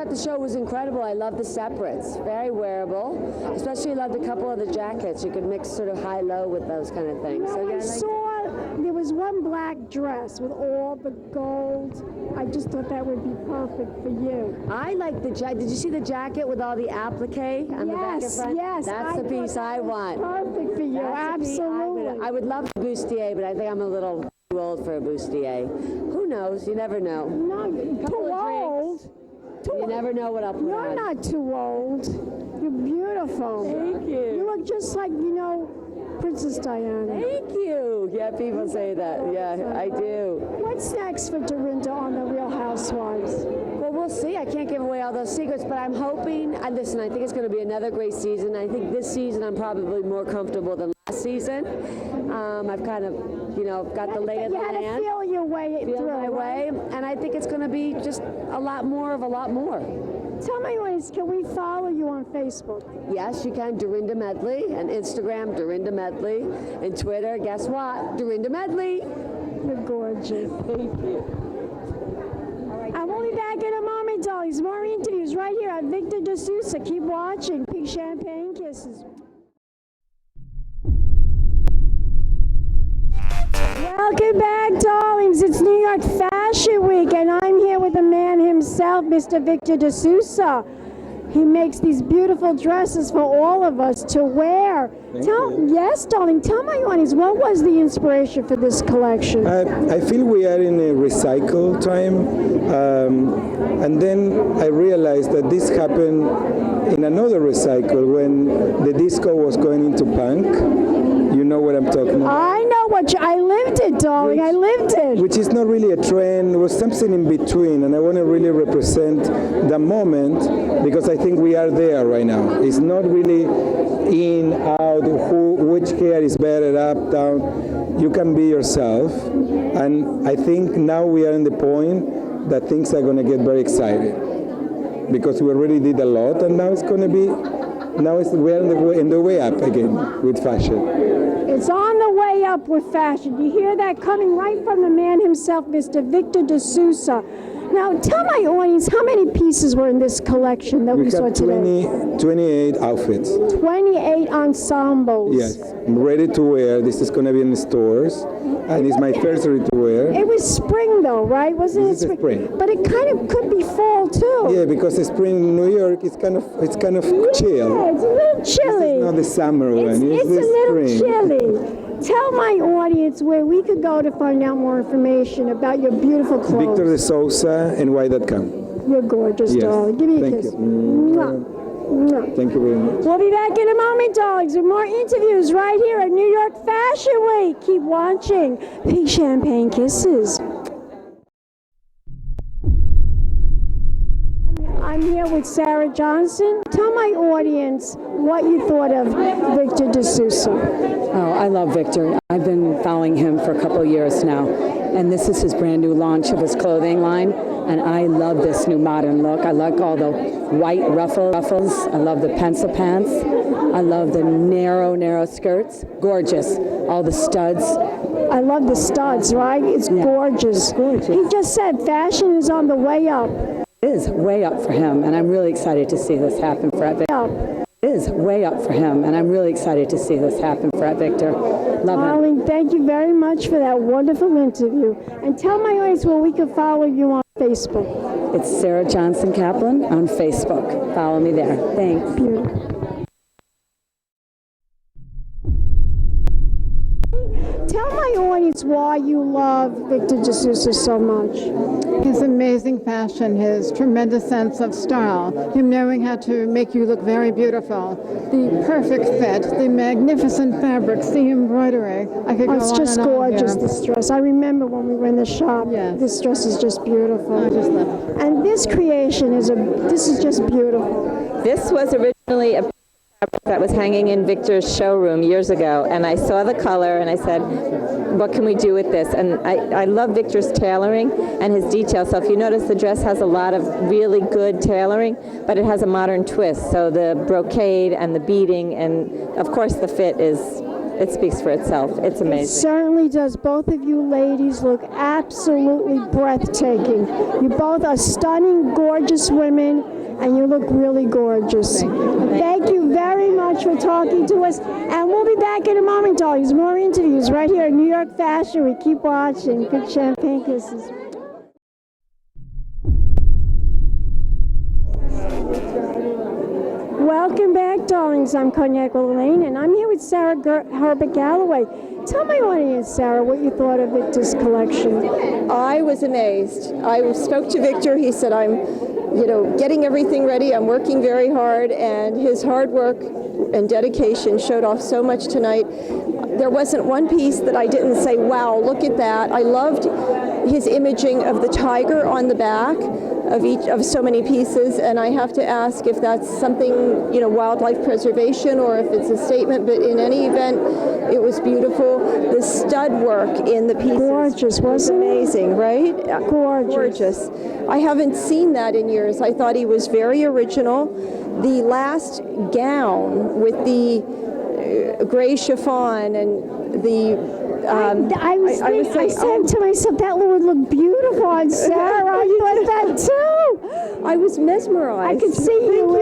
thought the show was incredible. I love the separates. Very wearable. Especially loved a couple of the jackets. You could mix sort of high-low with those kind of things. Well, I saw there was one black dress with all the gold. I just thought that would be perfect for you. I like the jacket. Did you see the jacket with all the applique on the back and front? Yes, that's the piece I want. Perfect for you, absolutely. I would love a bustier, but I think I'm a little too old for a bustier. Who knows? You never know. No, too old. You never know what I'll put on. You're not too old. You're beautiful. Thank you. You look just like, Princess Diana. Thank you. Yeah, people say that. Yeah, I do. What's next for Dorinda on The Real Housewives? Well, we'll see. I can't give away all those secrets, but I'm hoping, and listen, I think it's going to be another great season. I think this season I'm probably more comfortable than last season. I've kind of, got the lay of the land. You had to feel your way through. My way, and I think it's going to be just a lot more of a lot more. Tell me, can we follow you on Facebook? Yes, you can. Dorinda Medley, and Instagram, Dorinda Medley, and Twitter, guess what? Dorinda Medley. You're gorgeous. Thank you. I will be back in a moment, darlings. More interviews right here at Victor de Souza. Keep watching. Pink Champagne Kisses. Welcome back, darlings. It's New York Fashion Week, and I'm here with the man himself, Mr. Victor de Souza. He makes these beautiful dresses for all of us to wear. Yes, darling, tell my audience, what was the inspiration for this collection? I feel we are in a recycle time, and then I realized that this happened in another recycle when the disco was going into punk. You know what I'm talking about? I know I lived it, darling. I lived it. Which is not really a trend. It was something in between, and I want to really represent the moment because I think we are there right now. It's not really in, out, which hair is better, up, down. You can be yourself, and I think now we are in the point that things are going to get very excited because we already did a lot, and now it's going to be. We're in the way up again with fashion. It's on the way up with fashion. You hear that coming right from the man himself, Mr. Victor de Souza. Now, tell my audience how many pieces were in this collection that we saw today. 28 outfits. 28 ensembles. Yes, I'm ready to wear. This is going to be in the stores, and it's my first ready to wear. It was spring, though, right? Wasn't it spring? But it kind of could be fall too. Yeah, because the spring in New York is kind of chill. Yeah, it's a little chilly. This is not the summer one. It's the a little spring. chilly. Tell my audience where we could go to find out more information about your beautiful clothes. Victor de Souza, NY.com. You're gorgeous, yes. darling. Give me a kiss. You. Thank you very much. We'll be back in a moment, darlings, with more interviews right here at New York Fashion Week. Keep watching. Pink Champagne Kisses. I'm here with Sarah Johnson. Tell my audience what you thought of Victor de Souza. Oh, I love Victor. I've been following him for a couple of years now, and this is his brand new launch of his clothing line, and I love this new modern look. I like all the white ruffles. I love the pencil pants. I love the narrow skirts. Gorgeous. All the studs. I love the studs, right? It's gorgeous. He just said fashion is on the way up. It is way up for him, and I'm really excited to see this happen for Victor. It is way up for him, and I'm really excited to see this happen for Victor. Love Darling, thank you very much for that wonderful interview. And tell my audience where we can follow you on Facebook. It's Sarah Johnson Kaplan on Facebook. Follow me there. Thanks. Beautiful. Tell my audience why you love Victor de Souza so much. His amazing fashion, his tremendous sense of style, him knowing how to make you look very beautiful, the perfect fit, the magnificent fabrics, the embroidery. I could go It's on just and on gorgeous, here. this dress. I remember when we were in the shop. Yes. This dress is just beautiful. I just love it. And this creation this is just beautiful. This was originally a fabric that was hanging in Victor's showroom years ago, and I saw the color and I said, what can we do with this? And I love Victor's tailoring and his detail. So if you notice, the dress has a lot of really good tailoring, but it has a modern twist. So the brocade and the beading and, of course, the fit it speaks for itself. It's amazing. It certainly does. Both of you ladies look absolutely breathtaking. You both are stunning, gorgeous women. and you look really gorgeous. Thank you very much for talking to us, and we'll be back in a moment, darlings. More interviews right here at New York Fashion Week. Keep watching. Big champagne kisses. Welcome back, darlings. I'm Cognac Wellerlane, and I'm here with Sarah Herbert-Galloway. Tell my audience, Sarah, what you thought of Victor's collection. I was amazed. I spoke to Victor. He said, I'm, getting everything ready. I'm working very hard, and his hard work and dedication showed off so much tonight. There wasn't one piece that I didn't say, wow, look at that. I loved his imaging of the tiger on the back of so many pieces, and I have to ask if that's something, wildlife preservation, or if it's a statement, but in any event, it was beautiful. The stud work in the pieces Gorgeous, was amazing, right? Gorgeous. I haven't seen that in years. I thought he was very original. The last gown with the gray chiffon and the I said to myself, that would look beautiful on Sarah. I thought that too. I was mesmerized. I could see you.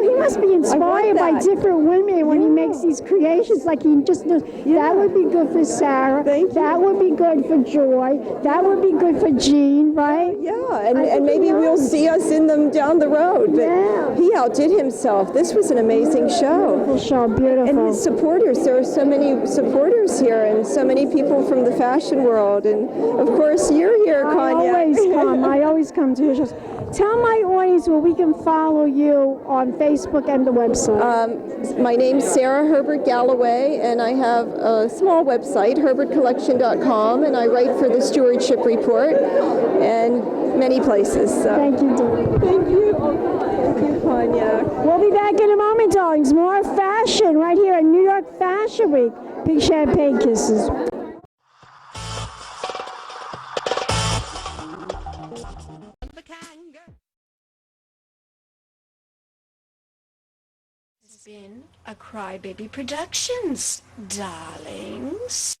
He must be inspired by different women when he makes these creations. Like he just knows that would be good for Sarah. That would be good for Joy. That would be good for Jean, right? Yeah, and maybe we'll see us in them down the road. But he outdid himself. This was an amazing show. Beautiful show, beautiful. And his supporters. There are so many supporters here, and so many people from the fashion world, and of course you're here, Cognac. I always come to your shows. Tell my audience where we can follow you on Facebook and the website. My name's Sarah Herbert-Galloway, and I have a small website, herbertcollection.com, and I write for the Stewardship Report and many places. So. Thank you, dear. Thank you. Thank you, Cognac. We'll be back in a moment, darlings. More fashion right here at New York Fashion Week. Big champagne kisses. Has been a Crybaby Productions, darlings.